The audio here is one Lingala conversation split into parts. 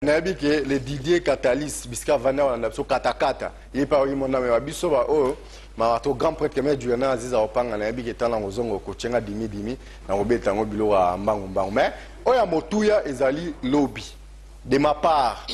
nabi que le Didier Catalyst biska vana wana so katakata il pas mon nom wa biso ba o ma to grand prêtre que du na aziza opanga nabi que tala ngozongo ko chenga dimi na obeta ngo bilo wa mbangu mais oya motuya ezali lobby de ma part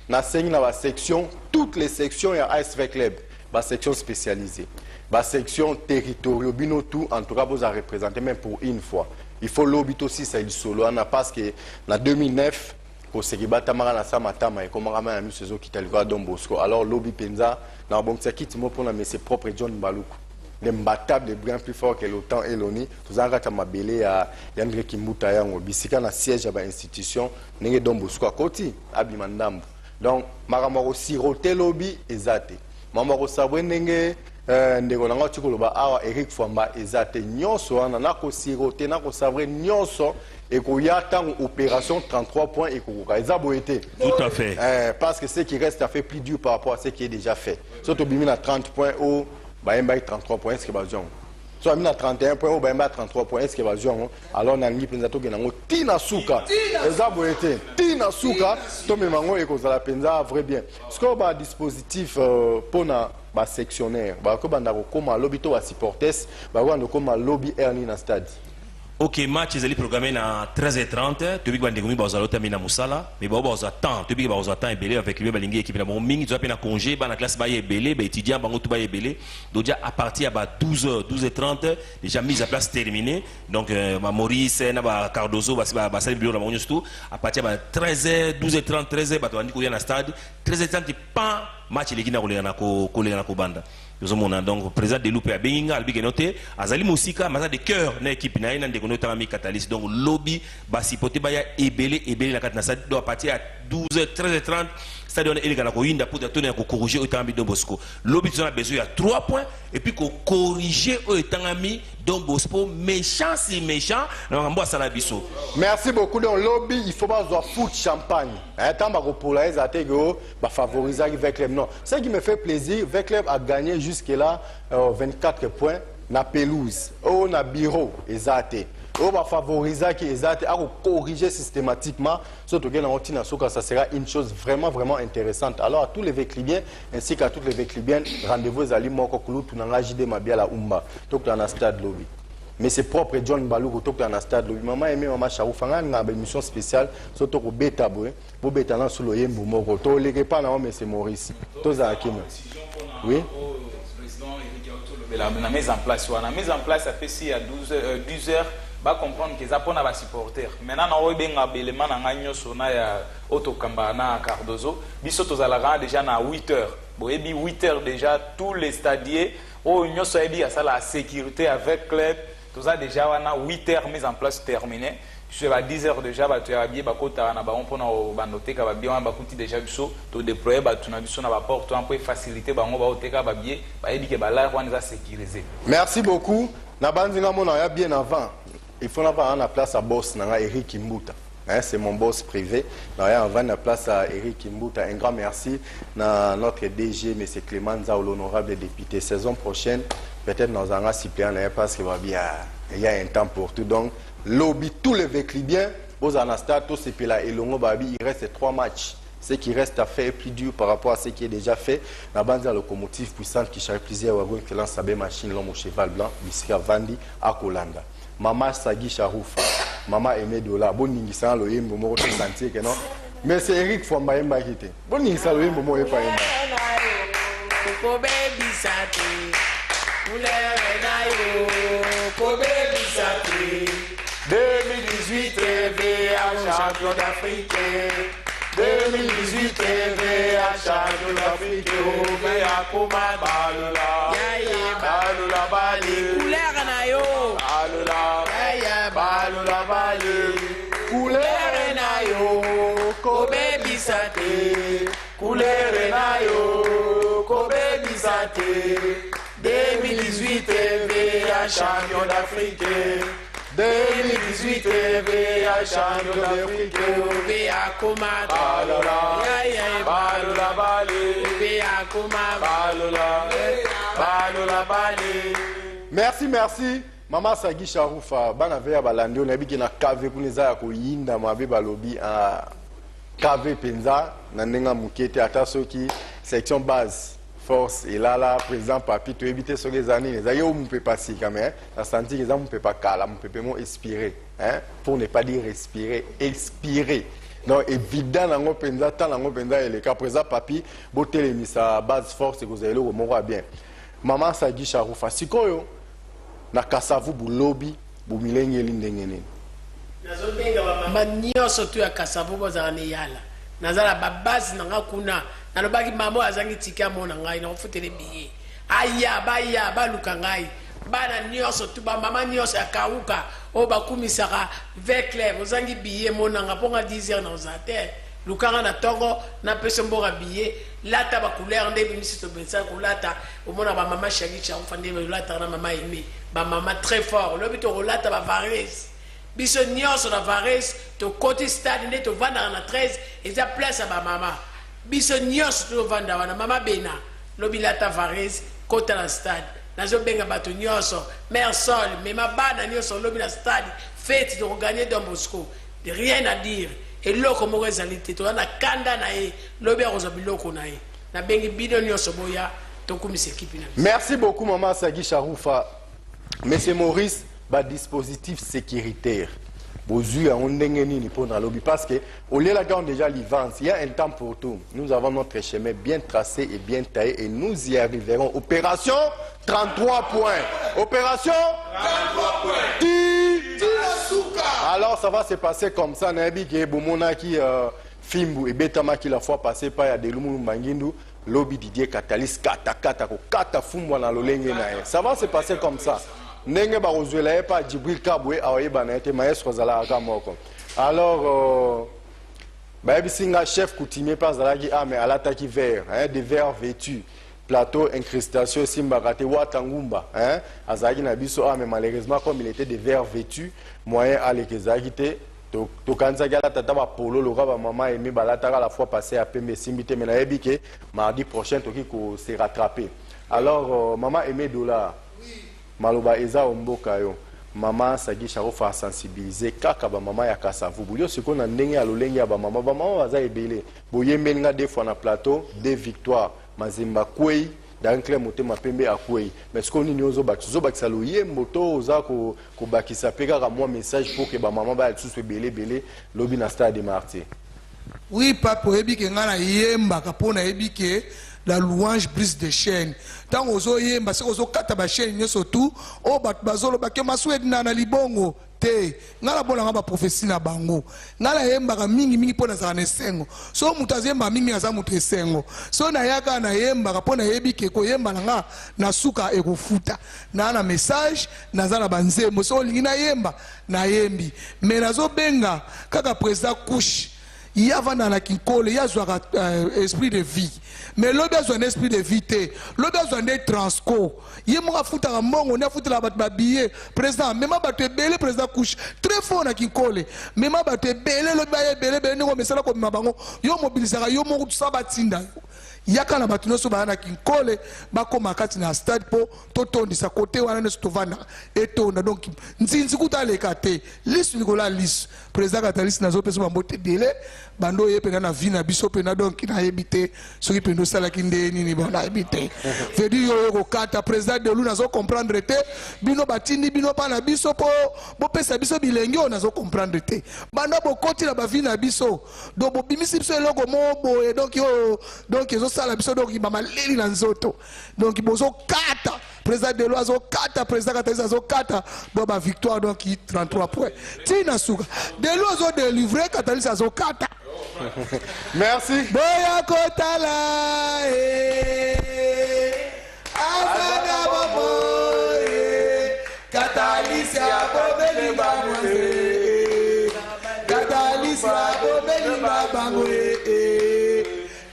na sengi na ba section toutes les sections ya ASV Club ba section spécialisée ba section territoriale bino tout en tout cas vous a représenté même pour une fois il faut lobby aussi ça il solo ana parce que na 2009 ko sekibata mara sa matama et comment ramana mi sezo kitaliko Don Bosco alors lobby penza na bon sekiti mo pour na mais ses propres John Baluku les mbatable bien plus fort que l'OTAN et l'ONU tozanga ta mabele ya André Kimbuta yango bisika na siège ya ba institution nenge Don Bosco akoti abimandambo donc maramaro siroté lobby ezate mamaro sabwe nenge ndeko nanga tikoloba awa Eric Fwamba ezate nyonso wana na ko siroté na ko sabre nyonso et qu'il y a tant opération 33 points et qu'il y a tout à fait. Parce que ce qui reste a fait plus dur par rapport à ce qui est déjà fait. Soit au bimina 30 points au Baïmba 33 points, est-ce que Bajon? Soit à 31 points au Baïmba 33 points, est-ce que Bajon? Alors on a mis Penzato Genango Tina Souka. Ezaboete Tina Souka. Tomé Mango et Kozala Penza vrai bien. Ce qu'on a dispositif pour na ba sectionnaire, ba ko bandako comme lobito wa supporters, ba ko comme lobby erni na stade. Ok, match est programmé à 13h30. Tu vois que nous avons terminé à Moussala, mais nous avons temps. Tu vois que nous avons temps et avec le Balingue équipe. Nous avons congé, la classe baye belé, les étudiants bango tout baye belé. Donc à partir de 12h30, déjà mise à place terminée. Donc Maurice, Cardozo, Bassal Bilo, la Monius tout. À partir de 13h, 12h30, 13h, bah tu vas dire qu'il y a un stade. 13h30, pas match les Guinéens collé na Kobanda. Nous avons donc le président de l'UPA Benga, Albi Genote, Azali Moussika, Maza de cœur, na équipe na ina de Gonota Ami Catalyst. Donc lobby, basipote baya ebele la katna ça doit partir à 12h, 13h30. Ça donne il gana ko yinda pour tourner ko corriger au Tambi Don Bosco. Lobby tu as besoin il y a 3 points et puis ko corriger au Tambi Don Bosco méchant si méchant na mbo sala biso. Merci beaucoup donc lobby il faut pas avoir foot champagne. Tant ba ko polariser atego ba favoriser avec Club non. Ce qui me fait plaisir, Club a gagné jusque là 24 points na pelouse. Oh na bureau ezate. On va favoriser qui est à corriger systématiquement surtout que ça sera une chose vraiment intéressante. Alors à tous les véclibiens ainsi qu'à toutes les véclibiennes, rendez-vous à l'Imokokulu tout dans JD Mabia la Umba tout dans le stade lobby. Mais c'est propre John Balou tout dans le stade lobby. Maman aimé maman Charoufanga une émission spéciale surtout au bêta boy pour bêta dans sous le yembo moko to les pas non mais c'est Maurice tous à Kim. Oui. La mise en place ça fait si à 10 heures va comprendre que ça pona va supporter maintenant na obenga belema na nganyo sona ya otokamba na Cardozo biso tozalaka déjà na 8 heures boyebi 8 heures déjà tous les stadiers o nyoso ebi ya sala sécurité avec club toza déjà wana 8 heures mise en place terminée je à 10 heures déjà ba tu abie ba kota na ba on pona ba noteka ba bien ba kuti déjà biso to déployer ba tuna biso na ba porte un peu faciliter ba ngo ba oteka ba bien ba ebi ke ba la wana za sécuriser. Merci beaucoup na banzinga mona ya bien avant. Il faut avoir la place à boss, Eric Kimbuta. C'est mon boss privé. On va la place à Eric Kimbuta. Un grand merci à notre DG, M. Clément Zao, l'honorable député. Saison prochaine, peut-être nous allons suppléer parce qu'il y a un temps pour tout. Donc, lobby tous les véclibiens, aux Anastas, tous ces pays-là et Longo Babi, il reste 3 matchs. Ce qui reste à faire est plus dur par rapport à ce qui est déjà fait. La bande de locomotive puissante qui charge plusieurs wagons qui lance sa belle machine, l'homme au cheval blanc, Bisca Vandi, à Kolanda. Maman Sagi Charoufa, Maman Aimé Dola, bon n'ingisan le yembo mo to sentir que non. Mais c'est Eric Fwamba yemba kité. Bon n'ingisan le yembo mo e pa yemba. Ko baby sate. Couleur na yo, ko baby sate. 2018 VA champion d'Afrique. 2018 VA champion d'Afrique. VA Koma Balula. Balula Bali. Couleur na yo. Balula Bali. Couleur na yo. Ko baby sate. Couleur na yo. Ko baby sate. 2018 VA champion d'Afrique. 2018 VA champion d'Afrique. VA Koma Balula Bali. VA Koma Balula Bali. Merci. Maman Sagi Charoufa, bana veya balandi on a dit que na cave kuneza ya ko yinda mabe balobi KV Penza, Nanenga Moukete, Atasoki, section base, force, et là, président Papi, tu évites sur les années, les aïeux, on ne peut pas si quand même, la santé, les gens, on ne peut pas caler, on peut pas expirer, hein, pour ne pas dire respirer, expirer. Donc, évident, dans le Penza, tant dans le Penza, et le cas présent Papi, beauté les mises à base force, et vous allez le remonter bien. Maman Sagi Charoufa, si quoi, na kasavu bu lobby, bu milenge lindengene. Nazobenga mama nyonso tu ya kasavu bozala ne yala. Nazala babasi nanga kuna. Nalobaki mama azangi tika mona ngai na ofutele biye. Aya ba luka ngai. Bana nyonso tu ba mama nyonso ya kauka o bakumisaka vekle bozangi biye mona nga ponga 10h na ozate. Lukanga na tongo na pese mboka biye lata ba couleur nde bimisi to bensa ko lata o mona ba mama shagi cha ufande ba lata na mama Aimé ba mama très fort le bito ko lata ba Vares biso nyonso na Vares to côté stade nde to vanda na 13 eza place ba mama biso nyonso to vanda wana mama Bena lobi lata Vares kota na stade nazo benga bato nyonso mère Sol mais ma bana nyonso lobi na stade fête de gagner Don Bosco rien à dire. Et loko moko ezalite to na kanda na e lobi akoza biloko na e na bengi bidon nyonso boya to kumisa équipe na. Merci beaucoup maman Sagi Charoufa. Monsieur Maurice, ba dispositif sécuritaire. Bozu a ondenge nini pour na lobby parce que au lieu la gare déjà l'ivance, il y a un temps pour tout. Nous avons notre chemin bien tracé et bien taillé et nous y arriverons. Opération 33 points. Opération 33 points. Alors ça va se passer comme ça. Nabi qui est Bomona qui Fimbu et Betama qui la fois passée par Yadelumu Mangindu, lobby Didier Katalis Kata ko Kata Fumwa na lolenge na. Ça va se passer comme ça. Nenge ba ozwela pa Djibril Kabwe awaye banete maestro zala akamoko. Alors ba bisinga chef coutumier pas zalaki mais à l'attaque vert, hein, des verres vêtus. Plateau, incrustation, Simbarate, Watangumba, hein, Azagi Nabiso, mais malheureusement, comme il était des verres vêtus, moyen à l'équezagité, Tokanzagala Tataba Polo, le raba maman Aimé Balatara la fois passé à Pembe Simbite, mais la que mardi prochain, Toki s'est rattrapé. Alors, maman Aimé Dola, Maloba Eza Ombokayo, maman Sagi Charoufa a sensibilisé, Kaka maman Yakasavu, Boulio, ce qu'on a n'engé à l'olengé à maman, Waza Ebele, Boye Menga des fois na plateau, des victoires. Mazimba Kwei, dans le Motema Pembe à Kwei. Mais ce qu'on y a Zobak Saloye, Moto, Oza, Kobakisa Pega, moi message pour que ma maman va être sous belé, lobby na stade de Marty. Oui, papa, Ebike Ngana Yemba, Kapona Ebike, la louange brise des chaînes. Tant aux Oyemba, c'est aux Okataba chaîne, surtout, au Batbazolo, Bakemasoued Nana Libongo. Te ngala bona ngaba prophétie na bango ngala yemba mingi pona za nesengo so mutazemba mingi aza mutesengo so na yaka na yemba pona yebi ke ko yemba nga na suka ekofuta na message na zala banzemo so lingina yemba na yembi mais nazo benga kaka président couche il y a na kinkole ya zwa esprit de vie mais l'autre besoin d'esprit de vie l'autre besoin de transco il mo afuta ka mbongo na afuta la ba billet président même ba te belé président couche très fort na kinkole même ba te belé l'autre ba belé ngo mesala ko mabango yo mobilisera yo mo kutusa batinda yaka na batuno so ba na kinkole ba ko makati na stade po totondisa côté wana ne stovana etonda donc nzinzi kutaleka te lisu nikola lisu président Katalis nazo peso ba mbote belé bando ye pena na vie na biso pena donc na yebité soki pendo sala kinde nini ba na yebité veut dire yo ko kata président de luna zo comprendre te bino batindi bino pa na biso po bo pesa biso bilenge on zo comprendre te bando bo koti na ba vie na biso do bo bimisi biso eloko mobo et donc yo donc zo sala biso donc ba maleli na nzoto donc bozo kata président de loi zo kata président Katalis zo kata do ba victoire donc 33 points tina suka de loi zo délivrer Katalis zo kata. Merci. Boya Kotala, Azana Bobo, Katalis Abobeli Bangwe, Katalis Abobeli Bangwe,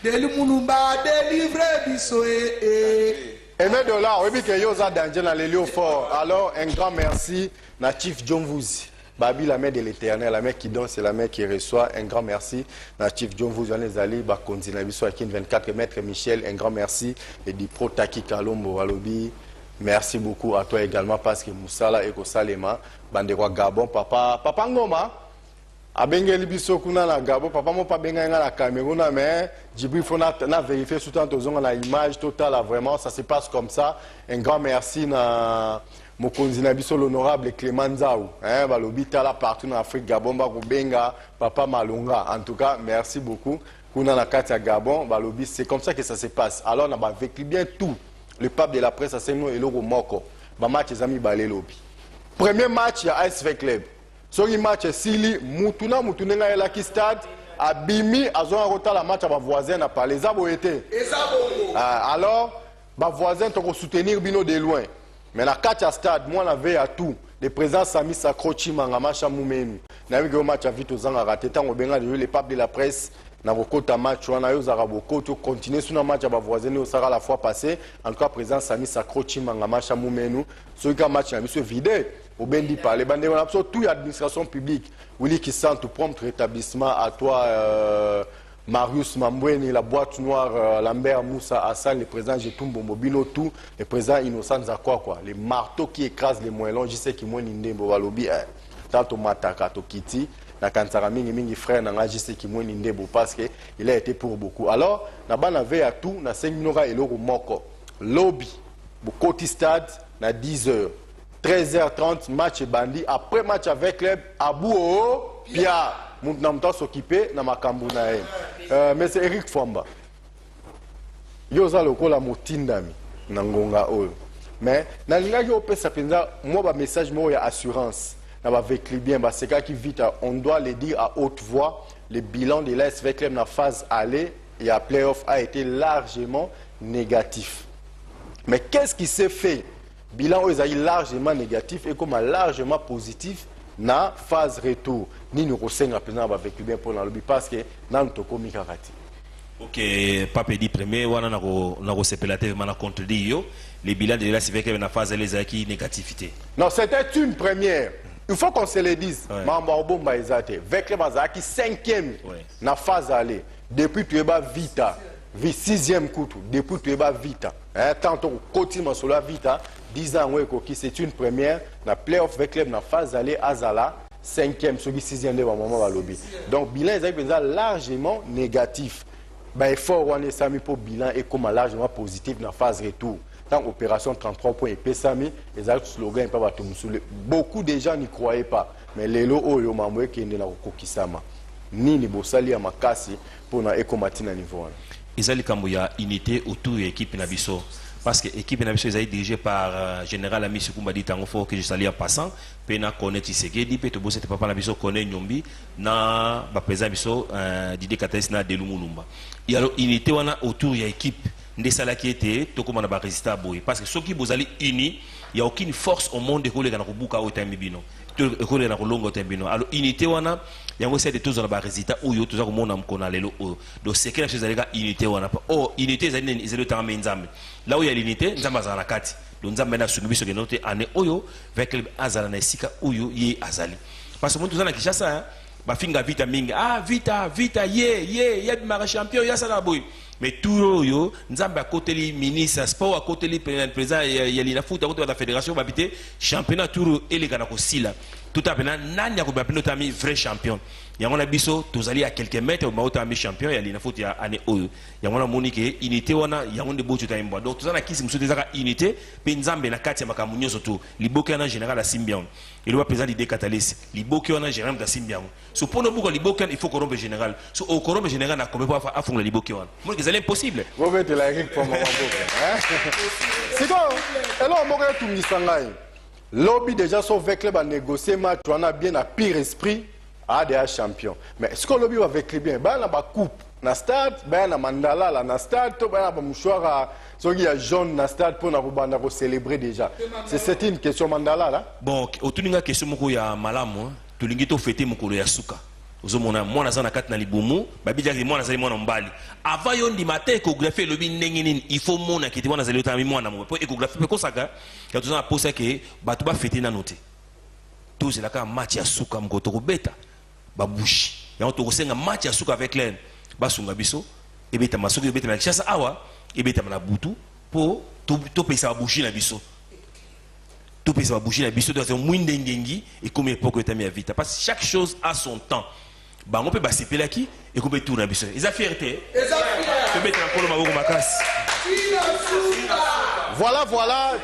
Delumunumba délivre Bisoé. Aimé Dola, oui, que Yosa Danger dans les lieux forts. Alors, un grand merci, Natif John Vouzi. Babi, la mère de l'éternel, la mère qui donne, c'est la mère qui reçoit. Un grand merci. Natif John vous en les allés, Bakonzi Nabiso Akin 24, Maître Michel, un grand merci. Et du Pro Taki Kalombo Walobi, merci beaucoup à toi également parce que Moussala et Kosalema, Bandekwa Gabon, Papa Ngoma, abengeli biso kuna na Gabon papa mo pa benga na Cameroun mais Djibril faut na vérifier tout temps tozonga na image totale vraiment ça se passe comme ça. Un grand merci na mokonzi na biso l'honorable Clément Nzaou balobi tala partout en Afrique Gabon ba ko benga papa Malonga. En tout cas merci beaucoup kuna na kati ya Gabon balobi c'est comme ça que ça se passe. Alors na ba vécu bien tout le pape de la presse c'est nous eloko moko ba match ezami balé lobi. Premier match ya ASV Club. Soki match sili mutuna mutunenga elaki stade abimi azonga kotala match ba voisin na parler zabo été. Alors ba voisin to ko soutenir bino de loin. Mais na kacha stade moi na veille à tout. Le président Sami Sakrochi Mangamacha Moumenu. Na yo match a vite aux anga raté tango benga le pape de la presse na kokota match wana yo zara boko to continuer sur na match ba voisin au sera la fois passée. En tout cas président Sami Sakrochi Mangamacha Moumenu. Ce que match na biso vide. Au Bendi par les bandits, on a toute l'administration publique. Willy qui sent tout prompt rétablissement à toi, Marius Mamboueni, la boîte noire, Lambert Moussa Hassan, le président Jetumbo Mobino, tout, le président Innocent Zakwa, quoi. Les marteaux qui écrasent les moellons, je sais qu'ils m'ont indé, Bobalobi, tant Mataka, Kitty, na Kansara Mingi frère, je sais qu'ils m'ont indé, parce qu'il a été pour beaucoup. Alors, na ban avait à tout, na 5 minutes et l'euro moko. Lobby, Bokoti Stade, na 10h. 13h30, match bandi. Après match avec club, Abou Pia. Mounamta s'occuper na makambu na e. Mais c'est Eric Fomba. Yoza lokola motindami nangonga oyo. Mais na linga yo pesa penza moi ba message mo ya assurance. Na ba vekli bien ba c'est qui vite on doit le dire à haute voix, le bilan de l'ASV Club na phase aller et à playoff a été largement négatif. Mais qu'est-ce qui s'est fait? Bilan est largement négatif et comme largement positif na phase retour. Ni nous ressentent avec bien pour l'objet parce que nan to komi karati. Ok, Pape dit premier, wana na sepelaté mana contredit yo, les bilans de la CVK na phase les qui négativité. Non, c'était une première. Il faut qu'on se le dise. Mamba obomba ezate. Avec les bazaki 5e na phase aller. Depuis tu es bas vita. 6e coup depuis tu es bas vita. Tantôt continue sur la vita. 10 ans c'est une première na playoff avec club na phase aller azala 5e sur 6e de moment va lobby. Donc bilan est largement négatif. Ben effort on est sami pour bilan et comme largement positif na phase retour. Tant opération 33 points et Pesami les autres slogan pas bato musule. Beaucoup de gens n'y croyaient pas mais lelo oyo mamwe qui est na kokisama. Nini bosali ya makasi pour na ekomatina niveau. Ezali kambo ya unité autour de l'équipe Nabiso. Parce que l'équipe Nabiso est dirigée par Général Ami Sukumba dit en fort que je salue en passant. Pena connaît Tshisekedi, Peto Bosse papa Nabiso connaît Nyombi, na ba président Biso Didier Kataïs na Delumulumba. Et alors unité wana autour de l'équipe ndesala qui était to comme na ba résister à boy parce que ceux qui bozali unis, il y a aucune force au monde de coller dans Rubuka au Tambino. Coller dans Longo Tambino. Alors unité wana yango c'est de tous dans ba résister ou yo tous ko mona mkona lelo do secret la chose alega unité wana oh unité ezali temps nzambe. Là où il y a l'unité, nzambe azala kati. Donc nzambe na sunubiso ke note ane oyo avec le azala na sika oyo ye azali. Parce que tout ça na Kinshasa ba finga vita mingi vita ye mara champion ya sala boy. Mais tout yo nzambe à côté li ministre sport à côté li président ya lina foot à côté de la fédération ba bité championnat tour elega na ko sila. Tout à pena nani ya ko ba pilotami vrai champion. Yango na biso tozali à quelques mètres ma otami champion ya lina foot ya ane oyo. Yango na monique unité wana yango de botu ta imbo. Donc tozana kisi muso tezaka unité pe nzambe na kati ya makamunyo surtout liboke na général à Simbian. Il doit président l'idée catalyse liboke wana général da Simbian. So pour no buko liboke il faut corrompre général. So au corrompre général na comme pas à fond liboke wana. C'est impossible. Vous mettez la règle pour moi. C'est quoi? Alors, on va tout missangaï. Lobby déjà son avec club à négocier match, on a bien à pire esprit à des champions. Mais est-ce que le lobby va avec bien? Ben la coupe, na stade, ben la mandala là, na stade, tout ben la mouchoir, ce qui est jaune na stade pour na célébrer déjà. C'est une question mandala là. Bon, autour d'une question moko ya malamu, tout l'ingito fêter moko ya suka. Ozomona mwana za na kati na libumu babija ki mwana zali mwana mbali avant yo ndima te échographie lobi ndenge nini il faut mona ki te mwana zali otami mwana mo po échographie pe kosaka ya tozana posa ke batu ba fêter na note tout c'est la ka match ya suka mkoto ko beta babushi ya to kosenga match ya suka avec l'aine basunga biso ebeta masuki ebeta na chasa awa ebeta na butu po to pesa babushi na biso tout peut se bouger la biseau de mwinde ngengi et comme époque est mis à vite parce que chaque chose a son temps. bango pe basepelaki ekobe tour na biso eza fierté tobeta na polo maboko makasi. Voilà,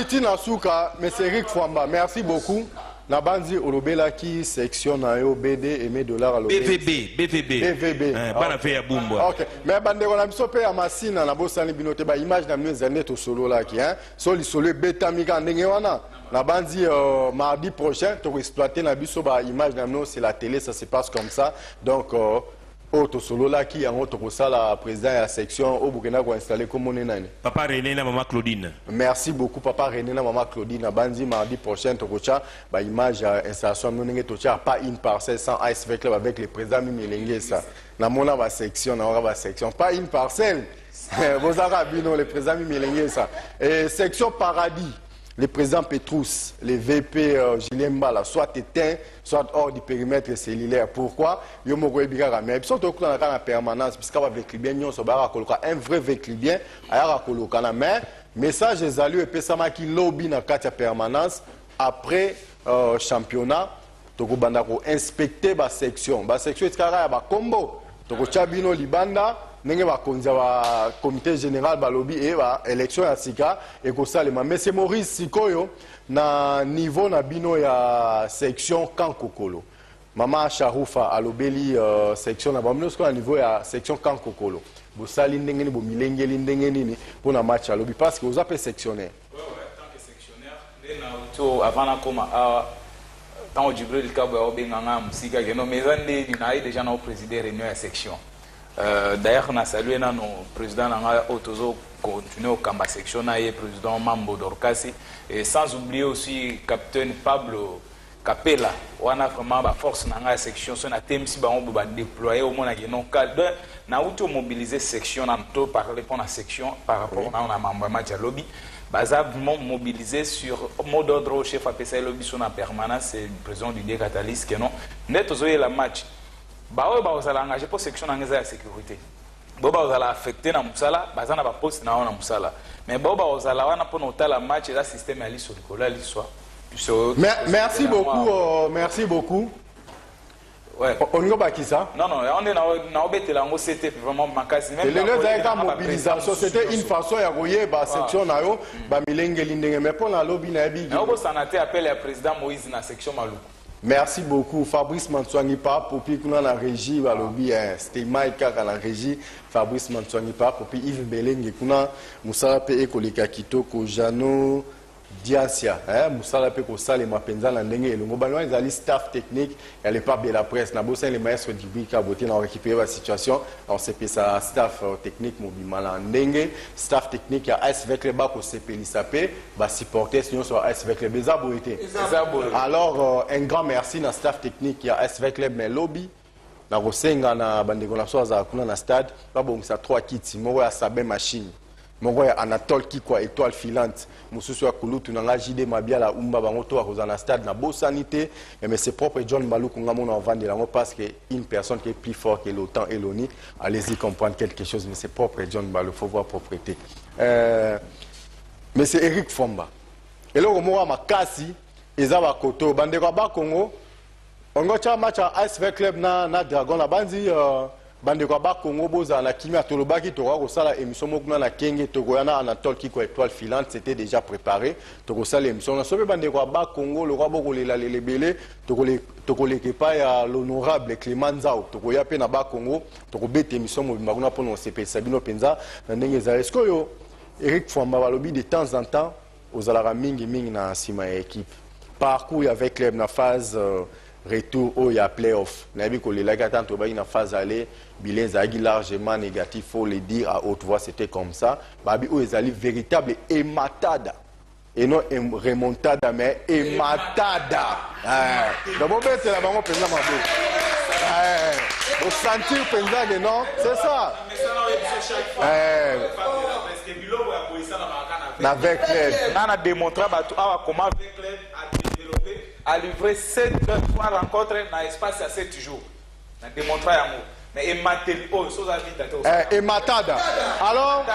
Tina Souka, M. Eric Fwamba, merci beaucoup. Nabandi Olobela qui section na yo BD et mes dollars à BVB. Bana fait ya bumba. OK. Mais bande on a biso pe ya masina na bosani binote ba image na mne zanet au solo là qui hein. Soli solo beta miga ndenge wana. Nabandi mardi prochain to exploiter na biso ba image na mno c'est la télé ça se passe comme ça. Donc auto solo là qui en autre ça la président de la section au Burkina ko installer comme on est nani. Papa René na maman Claudine. Merci beaucoup papa René na maman Claudine. Bandi mardi prochain to kocha ba image installation non to pas une parcelle sans ASV Club avec le président Mimi ça. Na mona ba section na ba section pas une parcelle. Vos arabino le président Mimi ça. Et section paradis. Le président Petrus, le VP Julien Mbala, soit éteint, soit hors du périmètre cellulaire. Pourquoi? Mais ils sont au courant de la permanence, puisqu'il y a un vrai véhicule mais message des alliés et Pesama qui lobby dans la permanence après championnat, tu as inspecté la section. La section est un combo. Tu as Libanda. Nenge ba konza ba comité général ba lobby et ba élection ya sika et ko salema mais c'est Maurice Sikoyo na niveau na bino ya section Kankokolo mama Sharoufa alobeli section na bamino sko na niveau ya section Kankokolo bo sali ndenge ni bo milengeli ndenge nini pour na match ya lobby parce que vous appelez sectionnaire tant que sectionnaire na auto avant na koma tant Djibril Kabo obenganga musika que no mezande dinaï déjà na président réunion ya section. D'ailleurs, on a salué notre président Otozo continuer au Kamba section, président Mambo Dorkasi, et sans oublier aussi capitaine Pablo Capella. On a vraiment la force dans la section, on a déployer au moins un cadre, on a auto-mobilisé section, on a parlé pour la section par rapport à un membre match à lobby. Basablement mobilisé sur mot d'ordre au chef APC lobby sur la permanence, c'est le président du Catalyst qui non. Net aux la match. Bah vous allez engager pour section de sécurité. Vous allez affecter na musala, vous allez poste na musala. Mais vous allez avoir pour noter la match et le système à l'issue merci beaucoup, merci beaucoup. Ouais. On y va qui ça? Non, on est dans le c'était vraiment makasi. La mobilisation, c'était une façon de voir la section na yo, ba milenge lindenge mais pour la lobby na bi. On a appelé le président Moïse dans la section Maluku. Merci beaucoup. Fabrice Manswangipa, pour puis qu'on a la régie, le lobby, c'était Mike à la régie. Fabrice Manswangipa, pour puis Yves Beleng, qu'on a Moussala Pe Koleka Kitoko, Jano Diasia, Moussala Pe Kosal et Mapenza Landenge, le Mobano, ils allaient staff technique, il n'y a pas de la presse. N'a pas les maîtres du BIC à beauté, on a récupéré la situation. On s'est fait ça, staff technique, mobile Landenge, staff technique, il y a avec les bacs au CP l'ISAP, bah supporter, sinon sur avec les Bézabouité. Alors, un grand merci à staff technique, il y a avec les lobby. Na Rosenga na bandeko na soza kuna na stade, pas bon ça 3 kits, moi ya Sabin machine. Mongo ya Anatole Kikwa étoile filante mususu ya kulutu na JD Mabiala umba bango to akozana stade na beau sanité mais c'est propre John Baluku ngamona en vendre lango parce que une personne qui est plus fort que l'OTAN et l'ONU, allez-y comprendre quelque chose mais c'est propre John Baluku, faut voir propriété. Mais c'est Eric Fwamba. Et là au moment makasi ezaba koto bandeko ba Congo on a match à ASV Club na Dragon la bandi bandeko ba Congo boza na kimia tolobaki to ko sala émission mokuna na kenge to koyana Anatole Kiko étoile filante c'était déjà préparé to ko sala émission na sobe bandeko ba Congo le roi boko lela lebele to ko lekepa ya l'honorable Clément Nzao to ko ya pe na ba Congo to ko bete émission mobimba kuna pono CP Sabino Penza na ndenge za esko yo Eric Fwamba balobi de temps en temps aux alara mingi na sima équipe parcours avec club na phase retour au ya playoff nabi ko lelaka tanto ba ina phase aller bilan zagi largement négatif faut le dire à haute voix c'était comme ça babi o ezali véritable ématada et non remontada mais ématada d'abord c'est la bango penza mabo au sentir penza que non c'est ça avec on a démontré comment avec club a développé a livré 7 fois rencontre dans l'espace à 7 jours. On a démontré l'amour. Mais Ematada. Alors,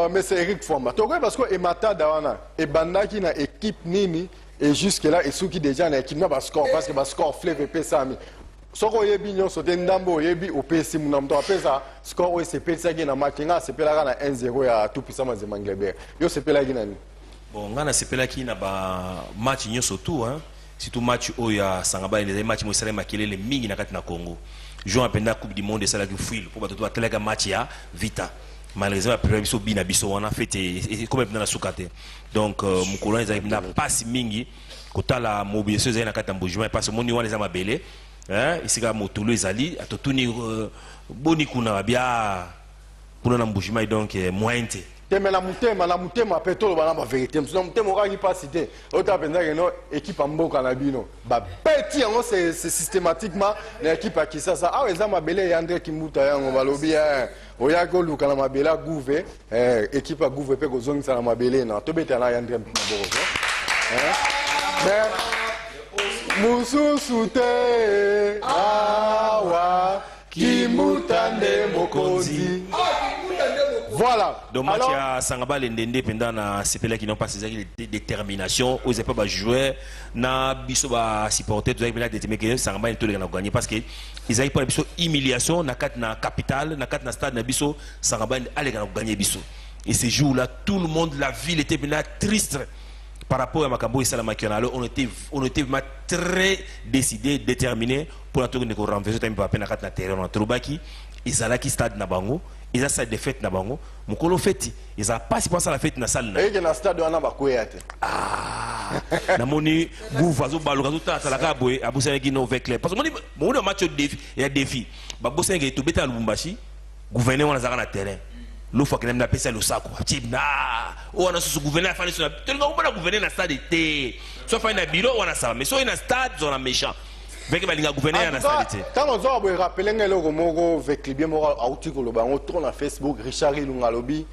mais c'est Eric Fwamba. Parce que Ematada, et Bandaki na équipe Nini, et jusque-là, et ceux qui déjà na équipe, parce que score fleuve et Pessami. soko yebi nyonso te ndambo yebi opesi muna mto apesa score oyo sepelisa na match nga sepelaka na 1-0 ya tout puissant Mazembe Nglebert yo sepelaki nani bon nga na sepelaki na ba match nyonso tout hein surtout match oyo ya Sangaba les match mo salema kelele mingi na kati na Congo jouant pendant coupe du monde ça la fuil pour bato atelaka match ya Vita malheureusement après biso bina biso on a fait et comme pendant la soukate donc mukolo ils na passe mingi kotala mobilisation za na kati na Mbujima parce que moni wana za mabele hein ici ka motolo ezali atotuni boni kuna bia kuna na Mbujima donc mointe mais la mutema petolo bana ba vérité na mutema okangi pas cité ota penza que no équipe mboka na bino ba beti yango c'est systématiquement na équipe à Kisasa ah eza mabele ya André Kimbuta yango balobi oya ko luka na mabele a gouve équipe a gouve pe ko zongisa na mabele na to beta na André Kimbuta mais mususu te awa Kimbuta nde mokonzi. Voilà. Donc match à Sangaba Lendende pendant na CPL qui n'ont pas ces détermination, aux pas ba jouer na biso ba supporter tout ça déterminé que Sangaba ne tolère na gagner parce que ils avaient pas biso humiliation na kat na capitale na kat na stade na biso Sangaba allait gagner biso. Et ces jours-là tout le monde la ville était bien triste par rapport à Makambo et Salamakiana. Alors on était vraiment très décidé, déterminé pour la tour de renverser time pa na kat na terrain na Trobaki, Izalaki stade na bango. Ils ont ça de fête na bango mukolo fête ils ont pas si penser à la fête na salle na et na stade wana bakoyate na moni gouvazo baloka tout ta la ka boy abusana ki no avec parce que moni match de défi il y a défi ba bosana ki to beta Lubumbashi gouverneur wana zaka na terrain lo fa kana na pesa lo sako tibna o wana su gouverneur fa na to nga ubana gouverneur na stade te so fa na bureau wana ça mais so ina stade zona méchant avec balinga gouverneur na stade quand on doit vous rappeler ngelo moko avec libye moko article lo bango tourne na Facebook Richard Ilunga lobi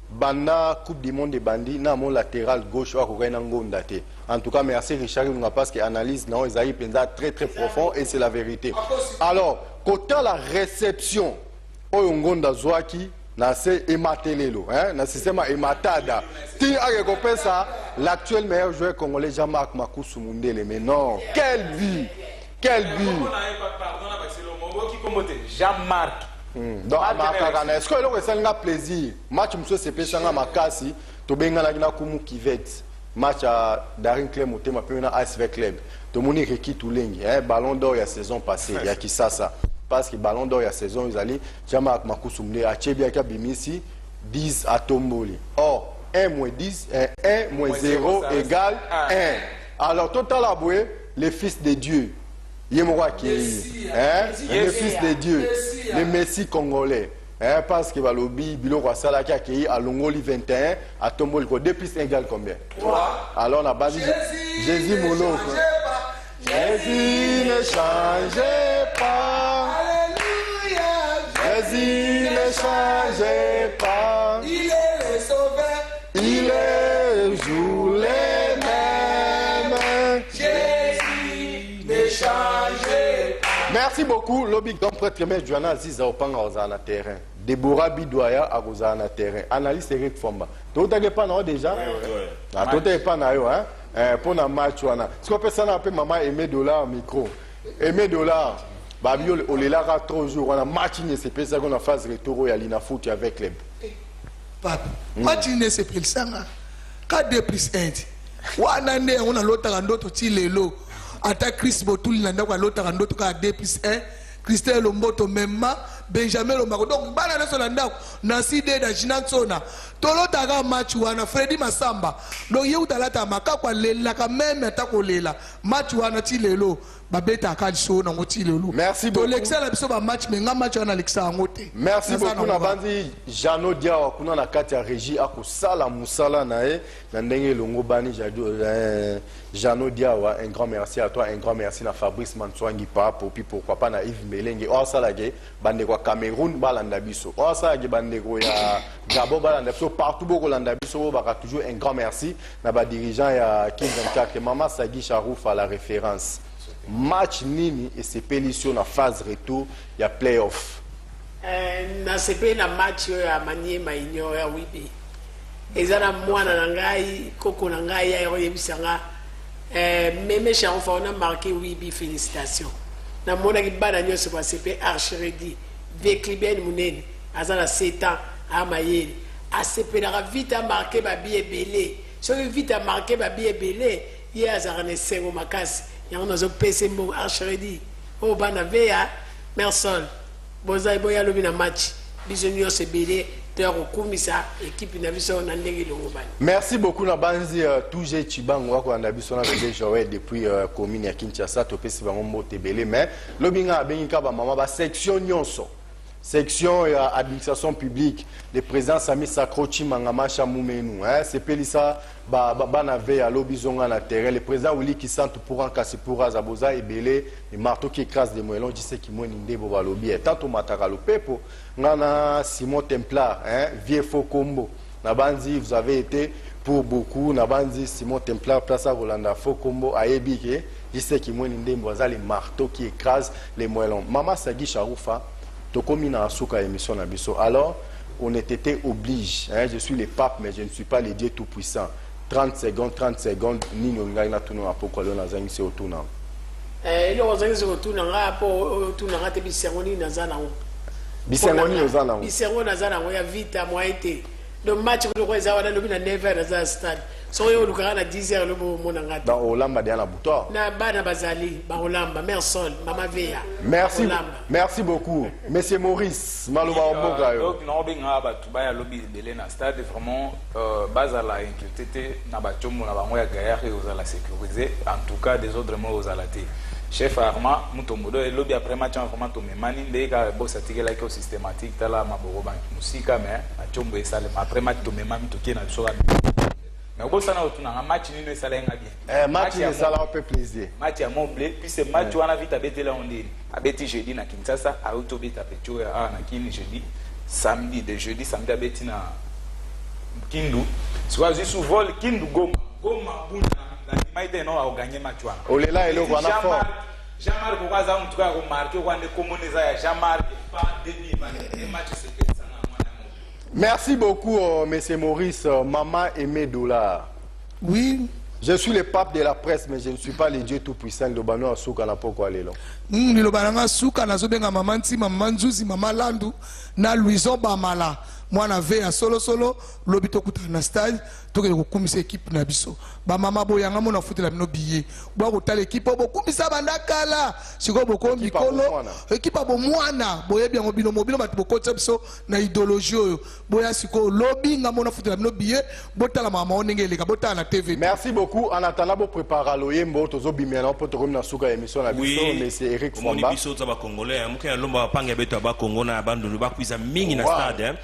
banda coupe du monde de bandi na mon latéral gauche wa ko na ngonda te en tout cas merci Richard Ilunga parce que analyse non Isaïe penza très profond et c'est la vérité alors côté la réception oyo ngonda zwaki na se ematelelo hein na système ematada ti ake kopesa l'actuel meilleur joueur congolais Jean-Marc Makusu Mundele mais non quelle vie. Quel but! Jean-Marc. Donc, est-ce que c'est un plaisir? Match monsieur c'est pesanga makasi, to benga na kumu kivet. Match à Darin Club motema pe na ASV Club. To moni reki tulengi, ballon d'or ya saison passée, ya Kisasa. Parce que ballon d'or ya saison ils allaient Jean-Marc Makusu Mundele a Chebia ka bimisi 10 à Tomboli. Or 1 moins 10 1 moins 0 égale 1. Alors total aboué les fils de Dieu. Messi, le fils de Dieu, le Messi congolais. Parce que Balobi, Bilo Salaki a accueilli à Longoli 21, à Tomboli, 2 plus 1 égale combien? 3. Alors on a basé Jésus Molo. Jésus ne changeait pas. Alléluia. Jésus ne changeait pas. Il est le sauveur. Il est jour les mêmes. Jésus ne changeait pas. Merci beaucoup. Lobby grand prêtre mais Joanna Ziza Opanga Ozana terrain. Deborah Bidoya à Ozana terrain. Analyse Eric Fomba. Tout n'est pas non déjà. Tout n'est pas non hein. Pour un match wana. Ce qu'on peut ça na maman Aimé Dollar micro. Aimé Dollar. Babio Olela 3 jours on a match ne c'est pas ça qu'on a phase retour ya Lina foot avec club. Papa. Match ne c'est pas ça. 4 plus 1. Wana ne on a l'autre ndoto ti lelo. Ata Chris Botul nanda kwa l'autre ndoto ka 2 plus 1. Christelle Lomboto memma Benjamin Lomako donc bala na solanda na side da Jinatsona tolota ga match wana Freddy Masamba donc ye utalata makakwa lela ka même atakolela match wana ti lelo babeta ka so na ngoti lelo merci beaucoup Alexa la biso ba match menga match wana Alexa ngote merci beaucoup na bandi Jano Diawa kuna na kati ya régie akusala musala nae na ndenge longo bani Jano Diawa un grand merci à toi un grand merci na Fabrice Manswangi Papo puis pourquoi pas na Yves Melenge o salage bande kwa Cameroun balanda biso o salage bande ko ya Gabon balanda biso partout beaucoup landa biso baka toujours un grand merci na ba dirigeant ya King 24 Mama Sagi Charouf à la référence match nini et c'est pélition na phase retour ya playoff na sepe na match ya Maniema Inyo ya Wibi ezana mwana na ngai koko na ngai ya yebisanga Mémé Charouf on a marqué Wibi félicitations na mona ki bana nyonso ba CP archiredi Veclibien munene azana 7 ans a mayeli a CP na vite a marqué ba billet belé so vite a marqué ba billet belé ye azana ne sengo makasi yango nazo pese mbo archiredi o bana veya Mersol boza boya lobi na match biso nyonso belé équipe merci beaucoup Nabanzi Touje Chibango ko anda biso na joué depuis commune ya Kinshasa to pesi bango mbote belé mais lobinga benga ba mama ba section nyonso section ya administration publique le président Sami Sakrochi Mangama Chamumenu c'est pelisa ba na ve ya lobizonga na terrain le président Willy Kisantu pour en casser pour Azaboza et belé et marteau qui écrase des moellons dit c'est qui moi ndebo ba lobi tanto mataka lo pepo ngana Simon Templar vieux faux combo Nabanzi vous avez été pour beaucoup Nabanzi Simon Templar place à Rolanda faux combo à Ebike dit c'est qui moi ndebo za les marteaux qui écrasent les moellons Mama Sagi Charoufa Tokomina Asuka émission na biso alors on était obligé je suis le pape mais je ne suis pas le Dieu tout puissant 30 secondes ni ngai na tuno apoko lo na zangi se otuna lo zangi se otuna nga po otuna ngate bisengoni na zana ngo bisengoni ozana ngo bisengoni na zana ngo ya vita moi été le match ko ko zawana lobi na 9h na za stade so yo lukanga na 10h lo bo mona ngate dans Olamba dia na buto na bana bazali ba Olamba Mersol mama veya merci beaucoup monsieur Maurice Maloba Omboga yo donc na obinga ba tuba ya lobi belé na stade vraiment bazala inquiété na ba chomo na bango ya gaillard et ozala sécuriser en tout cas des autres mots ozala té chef Arma mutombodo et lobi après match vraiment to memani ndeka bossa tigela ko systématique tala maboro bank musika mais na chombo esale après match to memami to kena so mais bossa na otuna match nino esale nga bien match ni sala un peu plaisir match ya Montblé puis c'est match wana vite abetela ondini abeti jeudi na Kinshasa a auto beta pecho ya na kini jeudi samedi de jeudi samedi abeti na Kindu soit juste vol Kindu Goma buna na maite no a gagner match wana olela elo wana fort Jean-Marc Okaza on tuka remarquer wande komoneza ya Jean-Marc pas demi match c'est ça na mwana. Merci beaucoup monsieur Maurice Maman Aimé Dollar. Oui. Je suis le pape de la presse mais je ne suis pas le Dieu tout puissant le bano asuka na poko alelo. Le bananga suka na zobenga maman Nti maman Nzuzi maman Landu na Louison Bamala. Mwana veya solo lobito kuta na stade tokele kokumisa équipe na biso ba mama boyanga mona futela bino billet bo ko tala équipe bo kumisa bandakala siko boko mikolo équipe bo mwana boye bien mobilo batu boko tsebiso na idéologie oyo boya siko lobi nga mona futela bino billet botala mama onenge leka botala na TV. Merci beaucoup en attendant bo préparer loyembo tozo bimena po to na suka émission na biso mais c'est Eric Fomba moni biso za ba congolais mukena lomba panga beto ba Congo na bandulu ba kuiza mingi na stade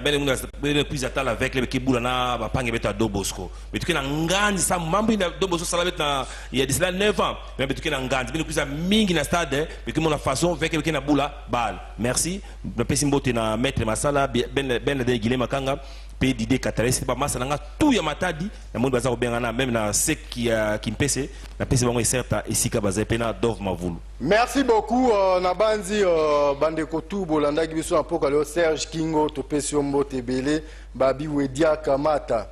bele muna bele kuiza tala avec le kibula na ba panga beto do Bosco mais tu na ngandi sa mambo ina do Bosco sala betna il y a d'ici 9 ans mais tu na ngandi bele kuiza mingi na stade mais que mon façon avec le na bula bal merci le pesimbote na maître masala ben de Guilhem Makanga pe d'idée catalyse pas massa nga tout ya matadi na monde baza ko bengana même na sec qui mpese na pese bango certa esika baza pena dove mavulu. Merci beaucoup Nabanzi bandeko tout bolanda biso apoka le Serge Kingo to pesombo tebele babi wedia kamata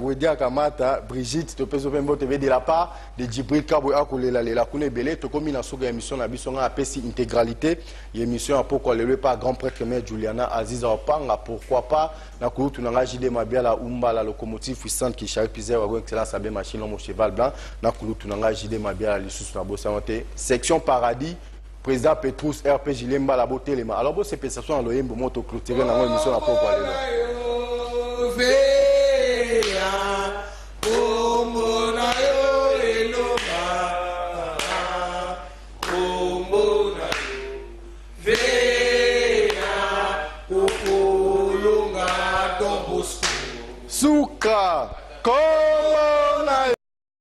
wedia kamata Brigitte to pesombo tebele de la part de Djibril Kabo akolela lela kune belé to komi na soga émission na biso nga apesi intégralité émission apoka le pas grand prêtre mère Juliana Aziza Opanga pourquoi pas na kutu na JD Mabiala Umba la locomotive puissante qui charge plusieurs wagons excellence abe machine mon cheval blanc na kutu na JD Mabiala lisusu na bosanté section paradis président Petrus RP Jilemba la beauté les alors bon c'est perception dans loyembo moto clôturer na émission na pourquoi le Suka, como